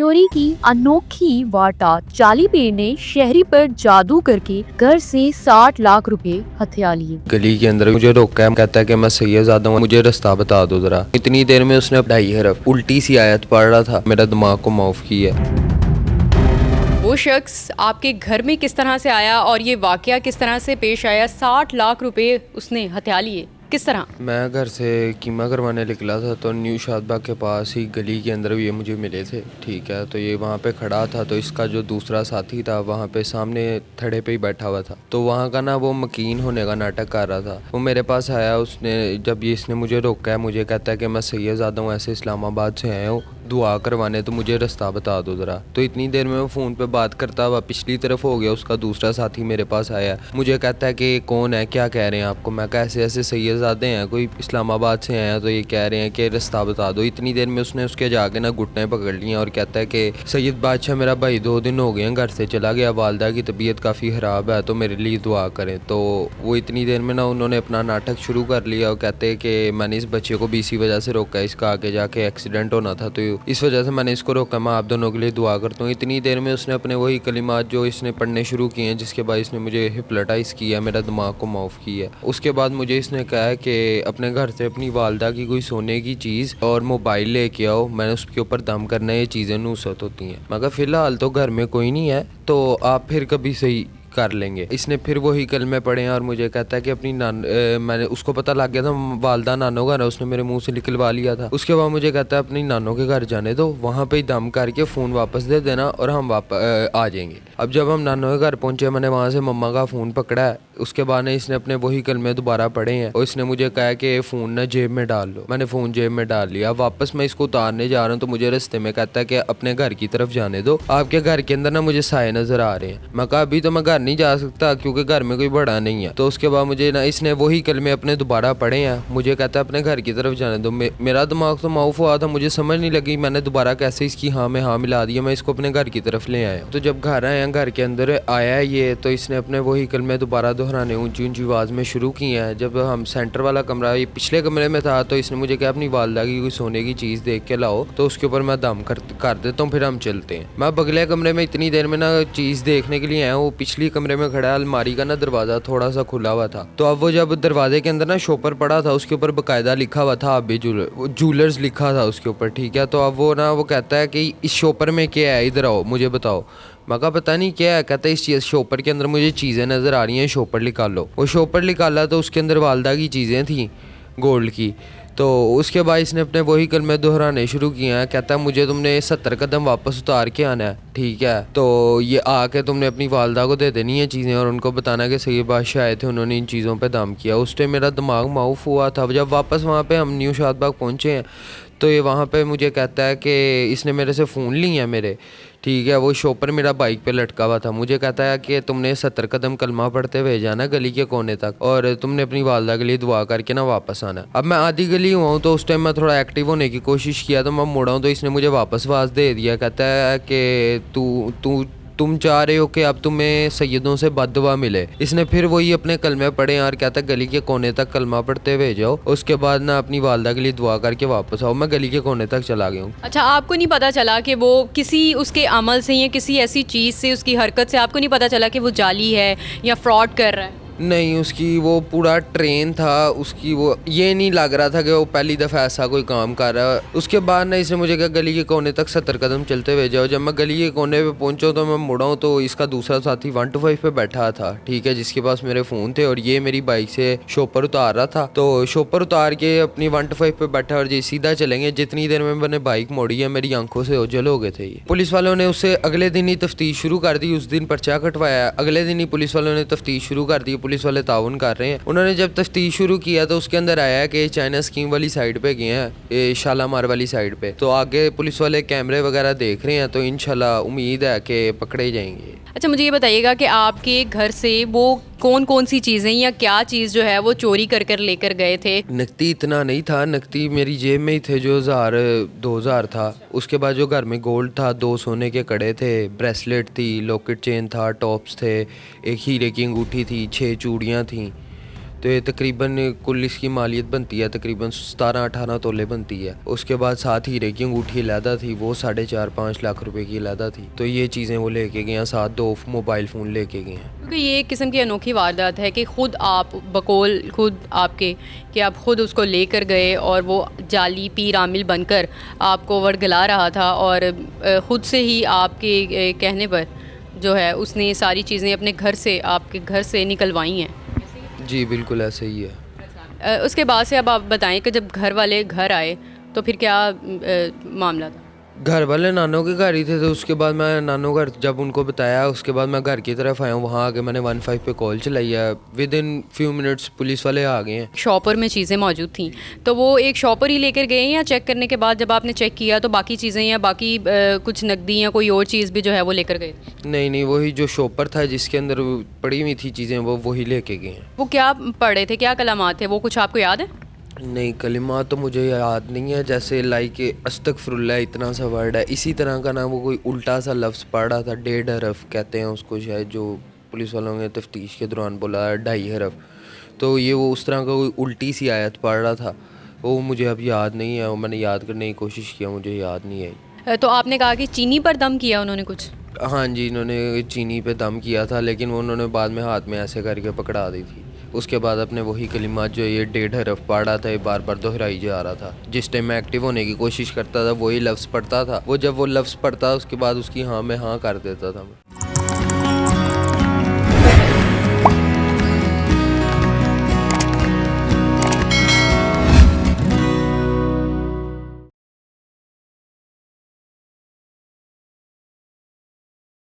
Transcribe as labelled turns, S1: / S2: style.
S1: चोरी की अनोखी वारदात। जाली पेड़ ने शहरी पर जादू करके घर से 60 लाख रुपए हथिया लिए।
S2: गली के अंदर मुझे रोका है, कहता है कि मैं सैयद हूँ, मुझे रास्ता बता दो जरा। इतनी देर में उसने 2.5 हरफ उल्टी सी आयत पढ़ रहा था, मेरा दिमाग को माफ किया।
S3: वो शख्स आपके घर में किस तरह से आया और ये वाकया किस तरह से पेश आया? 60 लाख रुपए उसने हथिया लिए, किस तरह?
S2: मैं घर से कीमा करवाने निकला था तो न्यू शादबाग के पास ही गली के अंदर ये मुझे मिले थे। ठीक है, तो ये वहाँ पे खड़ा था, तो इसका जो दूसरा साथी था वहाँ पे सामने थड़े पे ही बैठा हुआ था। तो वहाँ का ना वो मकीन होने का नाटक कर रहा था। वो मेरे पास आया, उसने जब ये इसने मुझे रोका है, मुझे कहता है कि मैं सैयद हूँ, ऐसे इस्लामाबाद से आया हूँ दुआ करवाने, तो मुझे रास्ता बता दो ज़रा। तो इतनी देर में वो फ़ोन पे बात करता हुआ पिछली तरफ हो गया, उसका दूसरा साथी मेरे पास आया, मुझे कहता है कि कौन है, क्या कह रहे हैं आपको। मैं कैसे ऐसे सैयदजादे हैं, कोई इस्लामाबाद से आए हैं, तो ये कह रहे हैं कि रास्ता बता दो। इतनी देर में उसने उसके जाके ना घुटने पकड़ लिए और कहता है कि सैयद बादशाह मेरा भाई 2 दिन हो गए हैं घर से चला गया, वालदा की तबीयत काफ़ी ख़राब है, तो मेरे लिए दुआ करें। तो वो इतनी देर में ना उन्होंने अपना नाटक शुरू कर लिया और कहते हैं कि मैंने इस बच्चे को भी इसी वजह से रोका, इसका आगे जाके एक्सीडेंट होना था, तो इस वजह से मैंने इसको रोका, मैं आप दोनों के लिए दुआ करता हूँ। इतनी देर में उसने अपने वही कलिमात जो इसने पढ़ने शुरू किए हैं, जिसके बाद इसने मुझे हिप्नोटाइज़ किया, मेरा दिमाग को माफ़ किया। उसके बाद मुझे इसने कहा है कि अपने घर से अपनी वालदा की कोई सोने की चीज़ और मोबाइल लेके आओ, मैंने उसके ऊपर दम करना है, ये चीज़ें नुसरत होती हैं। मगर फ़िलहाल तो घर में कोई नहीं है, तो आप फिर कभी सही कर लेंगे। इसने फिर वही कलमे पढ़े हैं और मुझे कहता है कि अपनी मैंने उसको पता लग गया था वालदा नानो घर है, उसने मेरे मुंह से निकलवा लिया था। उसके बाद मुझे कहता है अपनी नानों के घर जाने दो, वहाँ पे ही दम करके फ़ोन वापस दे देना और हम वापस आ जाएंगे। अब जब हम नानों के घर पहुँचे, मैंने वहाँ से मम्मा का फ़ोन पकड़ा है। उसके बाद इसने अपने वही कलमे दोबारा पढ़े हैं और इसने मुझे कहा कि फ़ोन ना जेब में डाल लो। मैंने फ़ोन जेब में डाल लिया। वापस मैं इसको उतारने जा रहा हूँ तो मुझे रास्ते में कहता है कि अपने घर की तरफ जाने दो, आपके घर के अंदर ना मुझे साए नज़र आ रहे हैं। मैं कहा अभी तो मैं घर नहीं जा सकता क्योंकि घर में कोई बड़ा नहीं है। तो उसके बाद मुझे ना इसने वही कलमे अपने दोबारा पढ़े हैं, मुझे कहता है अपने घर की तरफ जाने दो। मेरा दिमाग तो माउफ हुआ था, मुझे समझ नहीं लगी, मैंने दोबारा कैसे इसकी हाँ में हाँ मिला दिया। मैं इसको अपने घर की तरफ ले आया। तो जब घर आया, घर के अंदर आया ये, तो इसने अपने वही कलमे दोबारा दोहराने ऊंची ऊंची आवाज़ में शुरू किए हैं। जब हम सेंटर वाला कमरा ये पिछले कमरे में था, तो इसने मुझे कहा अपनी वालदा की कोई सोने की चीज़ देख के लाओ, तो उसके ऊपर मैं दम कर देता हूँ, फिर हम चलते हैं। मैं बगले कमरे में इतनी देर में ना चीज़ देखने के लिए आया, वो पिछली कमरे में खड़ा है, अलमारी का ना दरवाज़ा थोड़ा सा खुला हुआ था। तो अब वो जब दरवाजे के अंदर ना शॉपर पड़ा था, उसके ऊपर बाकायदा लिखा हुआ था अभी जूलर्स लिखा था उसके ऊपर। ठीक है, तो अब वो कहता है कि इस शॉपर में क्या है, इधर आओ मुझे बताओ। मैं कहा पता नहीं क्या है। कहता है इस चीज़ शॉपर के अंदर मुझे चीज़ें नज़र आ रही हैं, शॉपर निकालो। वो शॉपर निकाला तो उसके अंदर वालदा की चीज़ें थी गोल्ड की। तो उसके बाद इसने अपने वही कलमे दोहराने शुरू किए हैं। कहता है मुझे तुमने 70 कदम वापस उतार के आना है, ठीक है, तो ये आके तुमने अपनी वालदा को दे देनी है चीज़ें और उनको बताना कि सही बादशाह आए थे, उन्होंने इन चीज़ों पे दम किया। उस टाइम मेरा दिमाग माउफ हुआ था। जब वापस वहाँ पे हम न्यू शादबाग पहुँचे हैं, तो ये वहाँ पे मुझे कहता है कि इसने मेरे से फ़ोन ली है मेरे, ठीक है, वो शॉपर मेरा बाइक पे लटका हुआ था। मुझे कहता है कि तुमने 70 कदम कलमा पढ़ते हुए जाना गली के कोने तक और तुमने अपनी वालदा के लिए दुआ करके ना वापस आना। अब मैं आधी गली हुआ हूँ, तो उस टाइम मैं थोड़ा एक्टिव होने की कोशिश किया, तो मैं मुड़ा हूँ तो इसने मुझे वापस आवाज़ दे दिया। कहता है कि तुम चाह रहे हो कि अब तुम्हें सैयदों से बद्दुआ मिले। इसने फिर वही अपने कलमे पढ़े और कहता है गली के कोने तक कलमा पढ़ते हुए जाओ, उसके बाद ना अपनी वालदा के लिए दुआ करके वापस आओ। मैं गली के कोने तक चला गया हूँ।
S3: अच्छा, आपको नहीं पता चला कि वो किसी उसके अमल से या किसी ऐसी चीज़ से, उसकी हरकत से आपको नहीं पता चला कि वो जाली है या फ्रॉड कर रहा है?
S2: नहीं, उसकी वो पूरा ट्रेन था, उसकी वो ये नहीं लग रहा था कि वो पहली दफ़ा ऐसा कोई काम कर रहा है। उसके बाद ना इसने मुझे कहा गली के कोने तक 70 कदम चलते हुए जाओ। जब मैं गली के कोने पे पहुंचा तो मैं मुड़ा हूँ तो इसका दूसरा साथी 125 पे बैठा था, ठीक है, जिसके पास मेरे फ़ोन थे और ये मेरी बाइक से शॉपर उतार रहा था। तो शॉपर उतार के अपनी 125 पे बैठा और ये सीधा चलेंगे। जितनी देर में मैंने बाइक मोड़ी है, मेरी आंखों से ओझल हो गए थे ये। पुलिस वालों ने उससे अगले दिन ही तफ्तीश शुरू कर दी। उस दिन पर्चा कटवाया, अगले दिन ही पुलिस वालों ने तफ्तीश शुरू कर दी। पुलिस वाले ताउन कर रहे हैं। उन्होंने जब तफ्तीश शुरू किया तो उसके अंदर आया कि चाइना स्कीम वाली साइड पे गए हैं, ये शालामार वाली साइड पे। तो आगे पुलिस वाले कैमरे वगैरह देख रहे हैं, तो इंशाल्लाह उम्मीद है कि पकड़े जाएंगे।
S3: अच्छा, मुझे ये बताइएगा कि आपके घर से वो कौन कौन सी चीज़ें या क्या चीज़ जो है वो चोरी कर कर लेकर गए थे?
S2: नकदी इतना नहीं था, नकदी मेरी जेब में ही थे जो 2000 था। उसके बाद जो घर में गोल्ड था, 2 सोने के कड़े थे, ब्रेसलेट थी, लॉकेट चेन था, टॉप्स थे, एक हीरे की अंगूठी थी, 6 चूड़ियाँ थी। तो ये तकरीबन कुल इसकी मालियत बनती है तकरीबन 17-18 तोले बनती है। उसके बाद साथ हीरे की अंगूठी अलहदा थी, वो 4.5-5 लाख रुपए की अलहदा थी। तो ये चीज़ें वो लेके गए हैं, साथ 2 मोबाइल फ़ोन लेके गए हैं।
S3: क्योंकि ये एक किस्म की अनोखी वारदात है कि खुद आप बकौल खुद आपके कि आप खुद उसको लेकर गए और वो जाली पीर आमिल बनकर आपको वर्गला रहा था और ख़ुद से ही आपके कहने पर जो है उसने सारी चीज़ें अपने घर से आपके घर से निकलवाई हैं।
S2: जी बिल्कुल ऐसे ही है।
S3: उसके बाद से अब आप बताएं कि जब घर वाले घर आए तो फिर क्या मामला था?
S2: घर वाले नानों के घर ही थे, तो उसके बाद मैं नानों घर जब उनको बताया उसके बाद मैं घर की तरफ आया हूँ। वहाँ आके मैंने 15 पे कॉल चलाई है। With in few minutes police वाले आ गए हैं।
S3: शॉपर में चीज़ें मौजूद थी, तो वो एक शॉपर ही लेकर गए या चेक करने के बाद जब आपने चेक किया तो बाकी चीज़ें या बाकी कुछ नकदी या कोई और चीज़ भी जो है वो लेकर गए?
S2: नहीं, वही जो शॉपर था जिसके अंदर पड़ी हुई थी चीज़ें वो वही लेके गए हैं।
S3: वो क्या पढ़े थे, क्या कलामात थे वो, कुछ आपको याद है?
S2: नहीं, कलिमा तो मुझे याद नहीं है। जैसे लाइक अस्तगफिरुल्लाह इतना सा वर्ड है, इसी तरह का ना वो कोई उल्टा सा लफ्ज़ पढ़ा था। 1.5 हरफ कहते हैं उसको शायद, जो पुलिस वालों ने तफ्तीश के दौरान बोला 2.5 हरफ। तो ये वो उस तरह का कोई उल्टी सी आयत पढ़ रहा था, वो मुझे अब याद नहीं है। वो मैंने याद करने की कोशिश किया, मुझे याद नहीं आई।
S3: तो आपने कहा कि चीनी पर दम किया उन्होंने कुछ?
S2: हाँ जी, इन्होंने चीनी पे दम किया था, लेकिन वो उन्होंने बाद में हाथ में ऐसे करके पकड़ा दी थी। उसके बाद अपने वही कलिमात जो ये 1.5 हरफ पढ़ा था, ये बार बार दोहराई जा रहा था। जिस टाइम मैं एक्टिव होने की कोशिश करता था वही लफ्ज़ पढ़ता था। वो जब वो लफ्ज़ पढ़ता उसके बाद उसकी हाँ में हाँ कर देता था मैं।